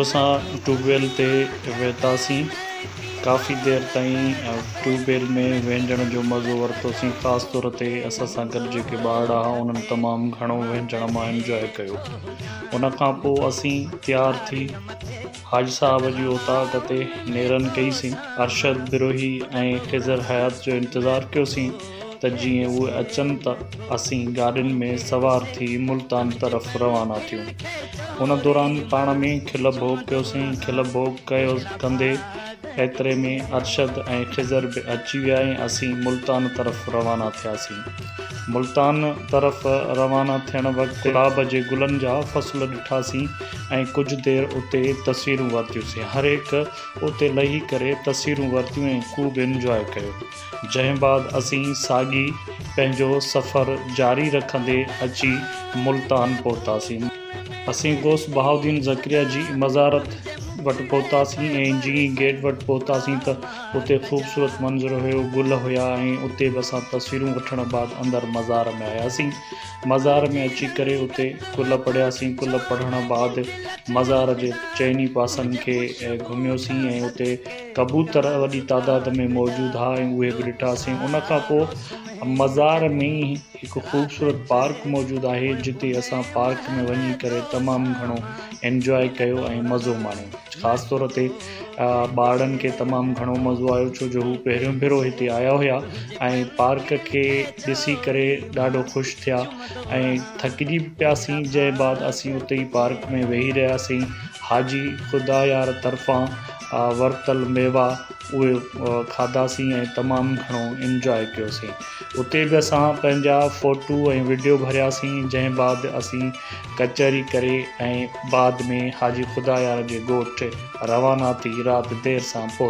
असां ट्यूबवेल ते वेठासीं। काफ़ी देर ताईं ट्यूबवेल में वेंझण जो मज़ो वरितोसीं। ख़ासि तौर ते असां सां गॾु जेके ॿार हुआ उन्हनि तमामु घणो वेंझण मां इंजॉय कयो। उन खां पोइ असीं तयारु थी हाजी साहब जी औताक ते नेरनि कईसीं। अरशद बिरोही ऐं ख़िज़र हयात जो इंतज़ारु कयोसीं त जीअं उहे अचनि त असीं गाॾियुनि में सवार थी मुल्तान तरफ़ रवाना थियूं। उन दौरान पाण में खिल भोग कयोसीं। खिल भोग कंदे एतिरे में अरशद ऐं ख़िज़र बि अची विया ऐं असीं मुल्तान तरफ़ रवाना थियासीं। मुल्तान तरफ़ रवाना थियण वक़्तु गुलाब जे गुलनि जा फ़सुल ॾिठासीं ऐं कुझु देरि उते तस्वीरूं वरितियूंसीं। हर हिकु उते लही करे तस्वीरूं वरितियूं ऐं ख़ूब इंजॉय कयो। जंहिं बाद असीं साॻी पंहिंजो सफ़रु जारी रखंदे अची मुल्तान पहुतासीं। असीं गौस बहाउद्दीन ज़करिया जी मज़ारत वटि पहुतासीं ऐं जीअं गेट वटि पहुतासीं त उते ख़ूबसूरत मंज़र हुयो, गुल हुया ऐं उते बि असां तस्वीरूं वठण बाद अंदरि मज़ार में आयासीं। मज़ार में अची करे उते कुल पढ़ियासीं। कुल पढ़ण बाद मज़ार जे चइनी पासनि खे घुमियोसीं ऐं उते कबूतर वॾी तइदाद में मौजूदु हुआ ऐं उहे बि ॾिठासीं। उन खां पोइ मज़ार में हिकु ख़ूबसूरत पार्क मौजूदु आहे जिते असां पार्क में वञी करे तमामु घणो इंजॉय कयो ऐं मज़ो माणियो। ख़ासि तौर ते ॿारनि खे तमामु घणो मज़ो आयो छो जो हू पहिरियों भेरो हिते आया हुया ऐं पार्क खे ॾिसी करे ॾाढो ख़ुशि थिया ऐं थकिजी बि पियासीं। जंहिं बाद असीं उते ई पार्क में वेही रहियासीं। हाजी ख़ुदा यार तरफ़ां वरितल मेवा उहे खाधासीं ऐं तमामु घणो इंजॉय कयोसीं। उते बि असां पंहिंजा फ़ोटू ऐं वीडियो भरियासीं। जंहिं बाद असीं कचहरी करे ऐं बाद में हाजी ख़ुदा यार जे ॻोठु रवाना थी राति देरि सां पहुता।